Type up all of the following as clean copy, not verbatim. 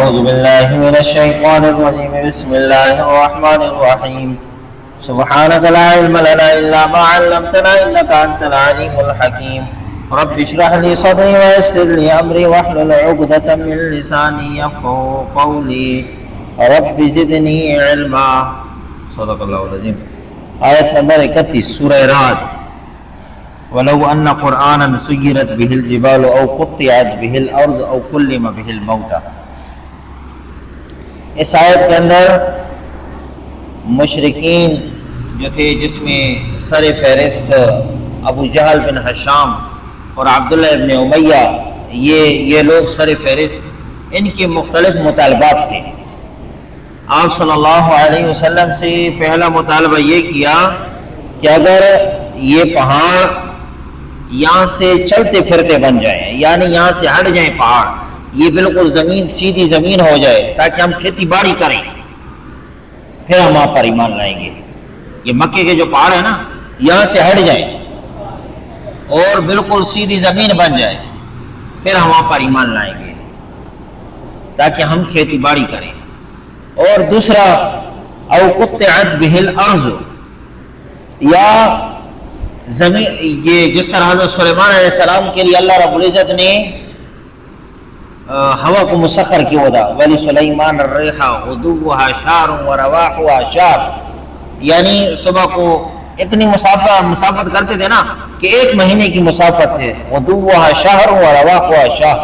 أعوذ بالله من الشيطان الرجيم بسم الله الرحمن الرحيم سبحانك لا علم لنا إلا ما علمتنا إنك أنت العليم الحكيم رب اشرح لي صدري ويسر لي أمري واحلل عقدة من لساني يفقهوا قولي رب زدني علما صدق الله العظيم. آیت نمبر 31 سورہ رعد. ولو ان قرآنا سيرت به الجبال او قطعت به الارض او كلم به الموتى. اس آیت کے اندر مشرکین جو تھے جس میں سر فہرست ابو جہل بن حشام اور عبداللہ ابن امیہ یہ لوگ سر فہرست، ان کے مختلف مطالبات تھے. آپ صلی اللہ علیہ وسلم سے پہلا مطالبہ یہ کیا کہ اگر یہ پہاڑ یہاں سے چلتے پھرتے بن جائیں، یعنی یہاں سے ہٹ جائیں پہاڑ، یہ بالکل زمین سیدھی زمین ہو جائے تاکہ ہم کھیتی باڑی کریں، پھر ہم آپ پر ایمان لائیں گے. یہ مکے کے جو پہاڑ ہیں نا، یہاں سے ہٹ جائیں اور بالکل سیدھی زمین بن جائے، پھر ہم آپ پر ایمان لائیں گے تاکہ ہم کھیتی باڑی کریں. اور دوسرا او قطعت به الارض، یا زمین، یہ جس طرح حضرت سلیمان علیہ السلام کے لیے اللہ رب العزت نے ہوا کو مسخر کیا تھا، وَلِسُلَيْمَانَ الرِّيحَ غُدُوُّهَا شَهْرٌ وَرَوَاحُهَا شَهْرٌ، یعنی صبح کو اتنی مسافت کرتے تھے نا کہ ایک مہینے کی مسافت سے، غُدُوُّهَا شَهْرٌ وَرَوَاحُهَا شَهْرٌ،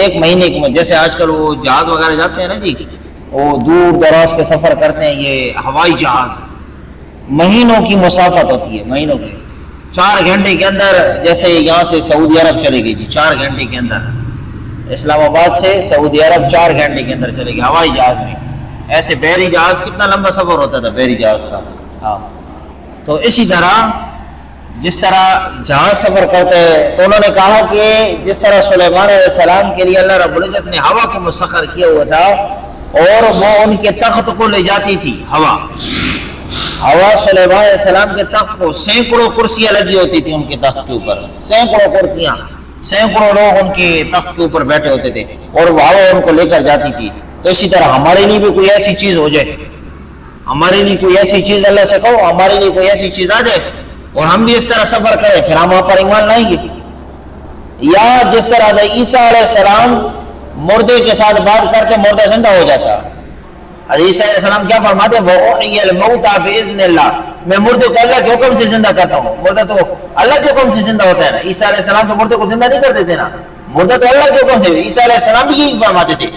ایک مہینے کی، جیسے آج کل وہ جہاز وغیرہ جاتے ہیں نا جی، وہ دور دراز کے سفر کرتے ہیں، یہ ہوائی جہاز، مہینوں کی مسافت ہوتی ہے، مہینوں کی. 4 گھنٹے کے اندر، جیسے یہاں سے سعودی عرب چلے گی جی، 4 گھنٹے کے اندر، اسلام آباد سے سعودی عرب 4 گھنٹے کے اندر چلے گی ہوائی جہاز میں. ایسے بحری جہاز کتنا لمبا سفر ہوتا تھا بحری جہاز کا. ہاں، تو اسی طرح جس طرح جہاز سفر کرتے ہیں، تو انہوں نے کہا کہ جس طرح سلیمان علیہ السلام کے لیے اللہ رب العزت نے ہوا کو مسخر کیا ہوا تھا اور وہ ان کے تخت کو لے جاتی تھی، ہوا سلیمان علیہ السلام کے تخت کو، سینکڑوں کرسیاں لگی ہوتی تھی ان کے تخت کے اوپر، سینکڑوں کرسیاں، سینکڑوں لوگ ان کے تخت کے اوپر بیٹھے ہوتے تھے اور وہ ہوا ان کو لے کر جاتی تھی. تو اسی طرح ہمارے لیے بھی کوئی ایسی چیز ہو جائے، ہمارے لیے کوئی ایسی چیز اللہ سے کہو، ہمارے لیے کوئی ایسی چیز آ جائے اور ہم بھی اس طرح سفر کریں، پھر ہم وہاں پر ایمان لائیں گے. یا جس طرح عیسیٰ علیہ السلام مردے کے ساتھ بات کرتے مردہ زندہ ہو جاتا. عیسیٰ علیہ السلام کیا فرماتے ہیں؟ وَأُحْيِيَ الْمَوْتَى بِإِذْنِ اللَّهِ، میں مردے کو اللہ کے حکم سے زندہ کرتا ہوں. مردہ تو اللہ کے حکم سے زندہ ہوتا ہے نا. عیسیٰ علیہ السلام تو مردے کو زندہ نہیں کرتے تھے نا، مردہ تو اللہ کے حکم سے. عیسیٰ علیہ السلام بھی یہی فرماتے تھے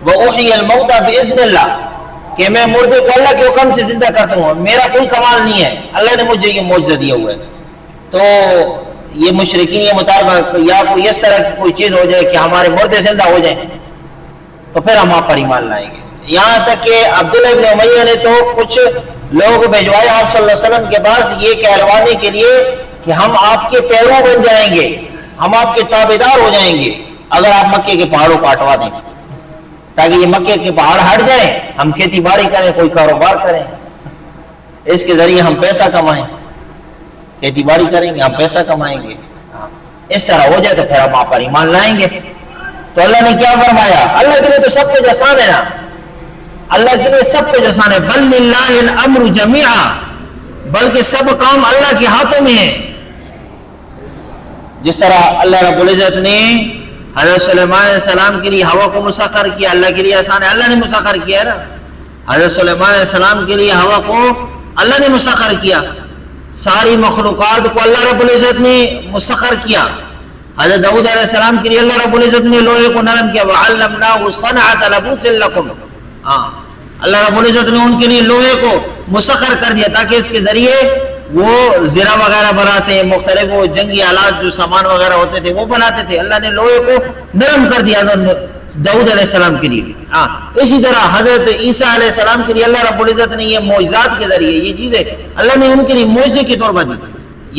وَأُحْيِيَ الْمَوْتَى بِإِذْنِ اللَّهِ، کہ میں مردے کو اللہ کے حکم سے زندہ کرتا ہوں، میرا کوئی کمال نہیں ہے، اللہ نے مجھے یہ معجزہ دیا ہوا ہے. تو یہ مشرکین یہ مطالبہ، یا کوئی اس طرح کی کوئی چیز ہو جائے کہ ہمارے مردے زندہ ہو جائیں تو پھر ہم آپ پر ایمان لائیں گے. یہاں تک کہ عبداللہ ابن امیہ نے تو کچھ لوگ بھیجوائے آپ صلی اللہ علیہ وسلم کے پاس یہ کہلوانے کے لیے کہ ہم آپ کے پیرو بن جائیں گے، ہم آپ کے تابعدار ہو جائیں گے اگر آپ مکے کے پہاڑوں کو ہٹوا دیں، تاکہ یہ مکے کے پہاڑ ہٹ جائیں، ہم کھیتی باڑی کریں، کوئی کاروبار کریں، اس کے ذریعے ہم پیسہ کمائیں، کھیتی باڑی کریں گے، ہم پیسہ کمائیں گے. اس طرح ہو جائے تو پھر ہم آپ پر ایمان لائیں گے. تو اللہ نے کیا فرمایا؟ اللہ کے لیے تو سب کچھ آسان ہے نا، اللہ کے لیے سب کچھ آسان ہے. بل للہ الامر جمیعا، بلکہ سب کام اللہ کے ہاتھوں میں ہے. جس طرح اللہ رب العزت نے حضرت سلیمان علیہ السلام کے لیے ہوا کو مسخر کیا، اللہ کے لیے آسان ہے، اللہ نے مسخر کیا ہے نا. حضرت سلیمان علیہ السلام کے لیے ہوا کو اللہ نے مسخر کیا، ساری مخلوقات کو اللہ رب العزت نے مسخر کیا. حضرت داؤد علیہ السلام کے لیے اللہ رب العزت نے لوہے کو نرم کیا، وَعَلَّمْنَاهُ صَنْعَةَ لَبُوسٍ لَكُمْ. اللہ رب العزت نے ان کے لیے لوہے کو مسخر کر دیا تاکہ اس کے ذریعے وہ زرہ وغیرہ بناتے ہیں، مختلف وہ جنگی آلات جو سامان وغیرہ ہوتے تھے وہ بناتے تھے. اللہ نے لوہے کو نرم کر دیا داؤد علیہ السلام کے لیے. اسی طرح حضرت عیسیٰ علیہ السلام کے لیے اللہ رب العزت نے یہ معجزات کے ذریعے یہ چیزیں اللہ نے ان کے لیے معجزے کے طور پر دی.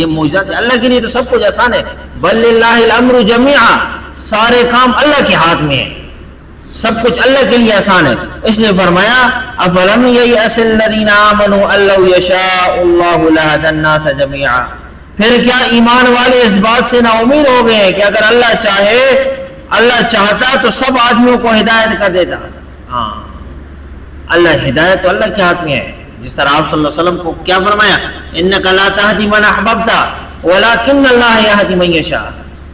یہ معجزات اللہ کے لیے تو سب کچھ آسان ہے. بل للہ الامر جمیعا، سارے کام اللہ کے ہاتھ میں ہیں، سب کچھ اللہ کے لیے آسان ہے. اس نے فرمایا افلم ییأس الذین آمنوا ان لو یشاء اللہ لہدی الناس جمیعا، پھر کیا ایمان والے اس بات سے نا امید ہو گئے کہ اگر اللہ چاہے، اللہ چاہتا تو سب آدمیوں کو ہدایت کر دیتا. ہاں اللہ ہدایت تو اللہ کے ہاتھ میں ہے. جس طرح آپ صلی اللہ علیہ وسلم کو کیا فرمایا انک لا تہدی من احببت ولکن اللہ یہدی من یشاء,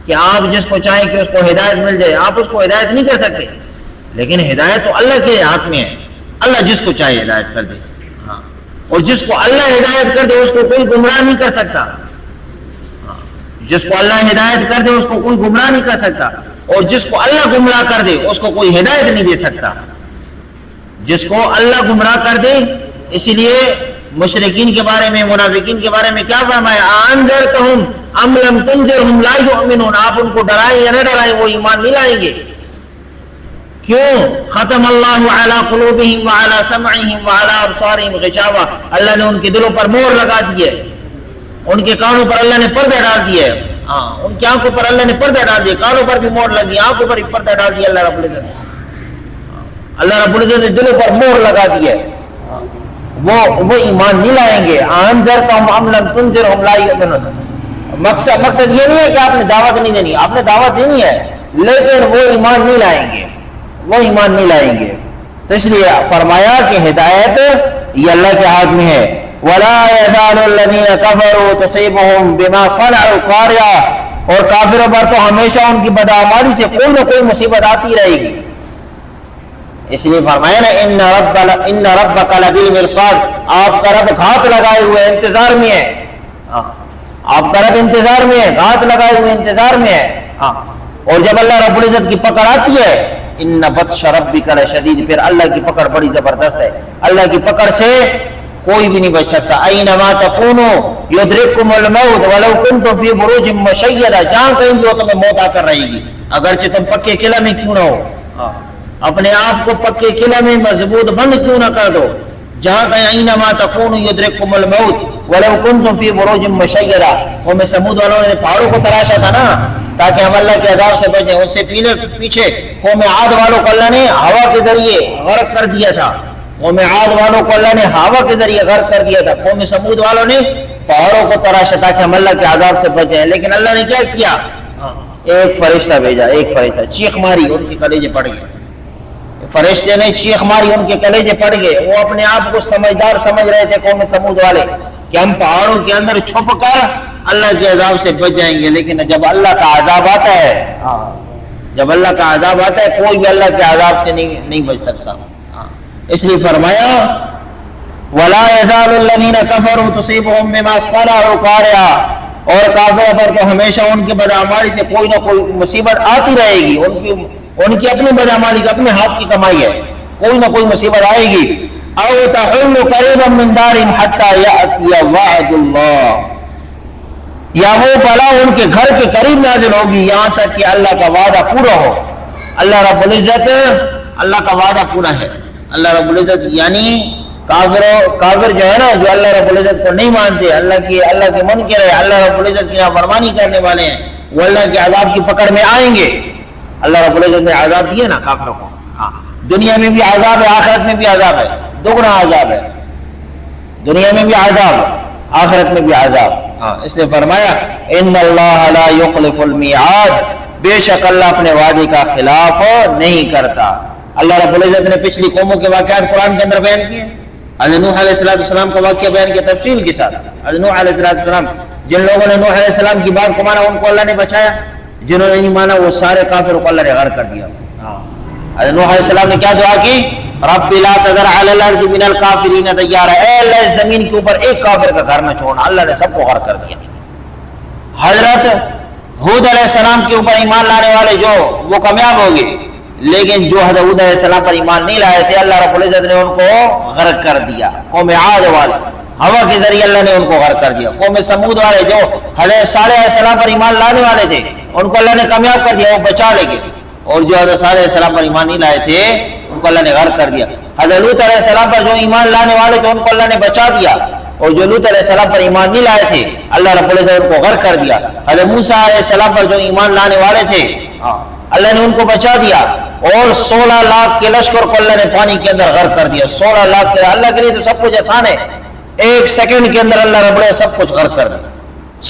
کہ آپ جس کو چاہیں کہ اس کو ہدایت مل جائے, آپ اس کو ہدایت نہیں کر سکتے, لیکن ہدایت تو اللہ کے ہاتھ میں ہے. اللہ جس کو چاہے ہدایت کر دے, ہاں, اور جس کو اللہ ہدایت کر دے اس کو کوئی گمراہ نہیں کر سکتا. جس کو اللہ ہدایت کر دے اس کو کوئی گمراہ نہیں کر سکتا, اور جس کو اللہ گمراہ کر دے اس کو کوئی ہدایت نہیں دے سکتا. جس کو اللہ گمراہ کر دے, اسی لیے مشرکین کے بارے میں, منافقین کے بارے میں کیا فرمایا انذرتہم ام لم تنذرہم لا یؤمنون, آپ ان کو ڈرائیں یا نہ ڈرائیں وہ ایمان نہیں لائیں گے. کیوں؟ ختم اللہ علی قلوبہم وعلی سمعہم وعلی ابصارہم غشاوہ, اللہ نے ان کے دلوں پر مہر لگا دی ہے, ان کے کانوں پر اللہ نے پردہ ڈال دیا ہے, ہاں ان کی آنکھوں پر اللہ نے پردہ ڈال دیا, کانوں پر بھی مہر لگی, آنکھوں پر بھی پردہ ڈال دیا اللہ رب العزت. اللہ رب العزت نے دلوں پر مہر لگا دی ہے, وہ ایمان نہیں لائیں گے. انذرتہم ام لم تنذرہم لا یؤمنون. مقصد یہ نہیں ہے کہ آپ نے دعوت نہیں دینی, آپ نے دعوت دینی ہے, لیکن وہ ایمان نہیں لائیں گے, وہ ایمان نہیں لائیں گے. تو اس لیے فرمایا کہ ہدایت یہ اللہ کے ہاتھ میں ہے. وَلَا يَزَالُ الَّذِينَ كَفَرُوا تُصِيبُهُمْ بِمَا صَنَعُوا قَارِعَةٌ, اور کافروں پر تو ہمیشہ ان کی بدعمالی سے کوئی نہ کوئی مصیبت آتی رہے گی. اس لیے فرمایا نا ان ربک لبالمرصاد, آپ کا رب گھات لگائے ہوئے انتظار میں ہے, آپ کا رب انتظار میں ہے, گھات لگائے ہوئے انتظار میں ہے. اور جب اللہ رب العزت کی پکڑ آتی ہے ان بطش ربک لشدید, پھر اللہ کی پکڑ بڑی زبردست ہے. اللہ کی پکڑ سے کوئی بھی نہیں بچ سکتا. اینما تکونوا یدرککم الموت ولو کنتم فی بروج مشیدہ, جہاں کہیں بھی ہو تمہیں موت آ کر رہے گی, اگرچہ تم پکے قلعے میں کیوں نہ ہو, اپنے آپ کو پکے قلعے میں مضبوط بند کیوں نہ کر دو. جہاں کہیں اینما تکونوا یدرککم الموت ولو کنتم فی بروج مشیدہ. قوم سمود والوں نے پہاڑوں کو تراشا تھا نا تاکہ ہم اللہ کے عذاب سے بچیں. ان سے پیچھے قوم عاد والوں کو اللہ نے ہوا کے ذریعے غرق کر دیا تھا, قوم عاد والوں کو اللہ نے ہوا کے ذریعے غرق کر دیا تھا. قوم سمود والوں نے پہاڑوں کو تراشا تاکہ ہم اللہ کے عذاب سے بچیں, لیکن اللہ نے کیا کیا, ایک فرشتہ بھیجا, ایک فرشتہ چیخ ماری, ان کے کلیجے پڑ گئے. فرشتے نے چیخ ماری, ان کے کلیجے پڑ گئے. وہ اپنے آپ کو سمجھدار سمجھ رہے تھے قوم سمود والے کہ ہم پہاڑوں کے اندر چھپ کر اللہ کے عذاب سے بچ جائیں گے, لیکن جب اللہ کا عذاب آتا ہے, جب اللہ کا عذاب آتا ہے کوئی بھی اللہ کے عذاب سے نہیں بچ سکتا. اس لیے فرمایا وَلَا يَزَالُ الَّذِينَ كَفَرُوا تُصِيبُهُم بِمَا صَنَعُوا قَارِعَةٌ, اور کافروں پر تو ہمیشہ ان کی بدعمالی سے کوئی نہ کوئی مصیبت آتی رہے گی. ان کی اپنی بدعمالی کی اپنے ہاتھ کی کمائی ہے, کوئی نہ کوئی مصیبت آئے گی. أَوْ تَحُلُّ قَرِيبًا مِّن دَارِهِمْ حَتَّى يَأْتِيَ وَعْدُ اللَّهِ, یا وہ بلا ان کے گھر کے قریب نازل ہوگی یہاں تک کہ اللہ کا وعدہ پورا ہو. اللہ رب العزت, اللہ کا وعدہ پورا ہے. اللہ رب العزت یعنی کافر جو ہے نا, جو اللہ رب العزت کو نہیں مانتے, اللہ کے منکر ہے, اللہ رب العزت کی نافرمانی کرنے والے ہیں, وہ اللہ کے عذاب کی پکڑ میں آئیں گے. اللہ رب العزت نے عذاب دیے نا کافروں کو, دنیا میں بھی عذاب ہے, آخرت میں بھی عذاب ہے, دگنا عذاب ہے. دنیا میں بھی عذاب, آخرت میں بھی عذاب. اس نے فرمایا ان اللہ لا یخلف المیعاد, بے شک اللہ اپنے وعدے کا خلاف نہیں کرتا. اللہ رب العزت نے پچھلی قوموں کے واقعات قرآن کے اندر بیان کیے. حضرت نوح علیہ السلام کا واقعہ بیان کیا تفصیل کے ساتھ. حضرت نوح علیہ السلام, جن لوگوں نے نوح علیہ السلام کی بات کو مانا ان کو اللہ نے بچایا, جنہوں نے نہیں مانا وہ سارے کافروں کو اللہ نے غرق کر دیا. حضرت نوح علیہ السلام نے کیا دعا کی, رب لا تذر علی الارض من الکافرین دیارا, اے اللہ اس زمین کے اوپر ایک کافر کا گھر نہ چھوڑنا. اللہ نے سب کو غرق کر دیا. حضرت ہود علیہ السلام کے اوپر ایمان لانے والے جو وہ کامیاب ہو گئے, لیکن جو حضرت ہود علیہ السلام پر ایمان نہیں لائے تھے اللہ رب العزت نے ان کو غرق کر دیا. قوم عاد والے ہوا کے ذریعے اللہ نے ان کو غرق کر دیا. قوم سمود والے جو حضرت صالح علیہ السلام پر ایمان لانے والے تھے ان کو اللہ نے کامیاب کر دیا, وہ بچا لے گئے. اور جو حضرت صالح علیہ السلام پر ایمان نہیں لائے تھے ان کو اللہ نے غرق کر دیا. حضرت لوط علیہ السلام پر جو ایمان لانے والے تھے ان کو اللہ نے بچا دیا, اور جو لوط علیہ السلام پر ایمان نہیں لائے تھے اللہ رب العزت ان کو غرق کر دیا. حضرت موسیٰ علیہ السلام پر جو ایمان لانے والے تھے اللہ نے ان کو بچا دیا, اور 16 لاکھ کے لشکر کو اللہ نے پانی کے اندر غرق کر دیا. 16 لاکھ کے, اللہ کے لیے تو سب کچھ آسان ہے, ایک سیکنڈ کے اندر اللہ رب العزت سب کچھ غرق کر دیا,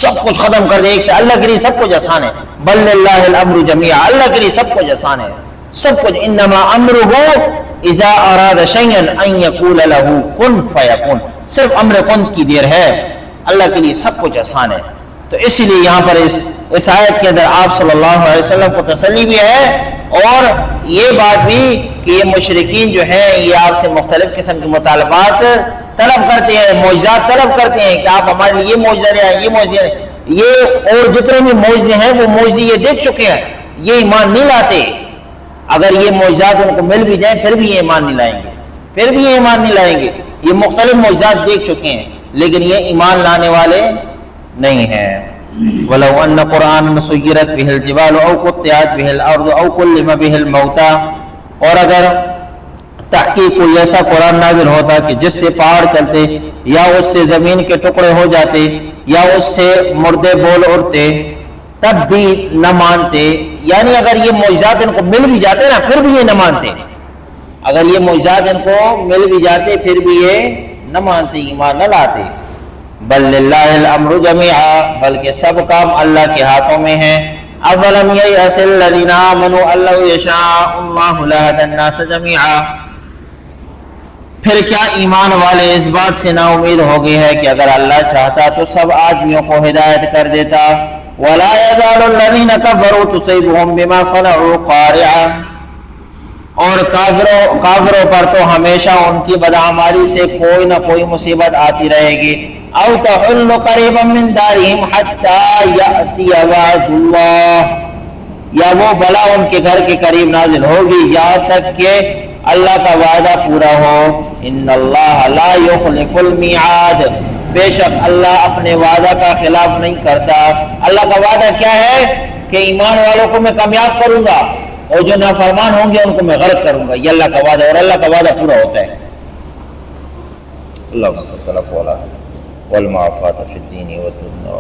سب کچھ ختم کر دیا ایک سے. اللہ کے لیے سب کچھ آسان ہے. بل للہ الامر جمیعا, اللہ کے لیے سب کچھ آسان ہے, سب کچھ. انما امرہ اذا اراد شيئا ان يقول له كن فيكون، صرف امر کن کی دیر ہے، اللہ کے لیے سب کچھ آسان ہے۔ تو اسی لیے یہاں پر اس آیت کے اندر آپ صلی اللہ علیہ وسلم کو تسلی بھی ہے، اور یہ بات بھی کہ یہ مشرکین جو ہیں یہ آپ سے مختلف قسم کے مطالبات طلب کرتے ہیں، معجزات طلب کرتے ہیں کہ آپ ہمارے لیے یہ معجزہ لے آئیں، یہ معجزہ لے آئیں۔ یہ اور جتنے بھی معجزے ہیں وہ معجزے یہ دیکھ چکے ہیں، یہ ایمان نہیں لاتے۔ اگر یہ معجزات ان کو مل بھی جائیں پھر بھی یہ ایمان نہیں لائیں گے، پھر بھی یہ ایمان نہیں لائیں گے۔ یہ مختلف معجزات دیکھ چکے ہیں لیکن یہ ایمان لانے والے نہیں ہیں۔ وَلَوْ أَنَّ قُرْآنًا سُيِّرَتْ بِهِ الْجِبَالُ أَوْ قُطِّعَتْ بِهِ الْأَرْضُ أَوْ كُلِّمَ بِهِ الْمَوْتَى، اور اگر تحقیق کوئی ایسا قرآن نازل ہوتا کہ جس سے پہاڑ چلتے، یا اس سے زمین کے ٹکڑے ہو جاتے، یا اس سے مردے بول اٹھتے، تب بھی نہ مانتے۔ یعنی اگر یہ معجزات ان کو مل بھی جاتے نا پھر بھی یہ نہ مانتے، اگر یہ معجزات ان کو مل بھی جاتے پھر بھی یہ نہ مانتے، ایمان نہ لاتے۔ بل للہ الامر جمیعا، بلکہ سب کام اللہ کے ہاتھوں میں ہیں۔ افلم ییأس الذین آمنوا ان لو یشاء اللہ لہدی الناس جمیعا، پھر کیا ایمان والے اس بات سے نا امید ہو گئے ہیں کہ اگر اللہ چاہتا تو سب آدمیوں کو ہدایت کر دیتا۔ ولا یزال الذین کفروا تصیبهم بما صنعوا قارعا، اور کافروں پر تو ہمیشہ ان کی بدعمالی سے کوئی نہ کوئی مصیبت آتی رہے گی۔ او تحل قریبا من دارہم حتی یأتی وعد اللہ، یا وہ بلا ان کے گھر کے قریب نازل ہوگی یہاں تک کہ اللہ کا وعدہ پورا ہو۔ ان اللہ لا یخلف المیعاد، بے شک اللہ اپنے وعدہ کا خلاف نہیں کرتا۔ اللہ کا وعدہ کیا ہے کہ ایمان والوں کو میں کامیاب کروں گا اور جو نافرمان ہوں گے ان کو میں غرق کروں گا، یہ اللہ کا وعدہ، اور اللہ کا وعدہ پورا ہوتا ہے۔ اللہم صل علی والمعافات فی الدین والدنیا۔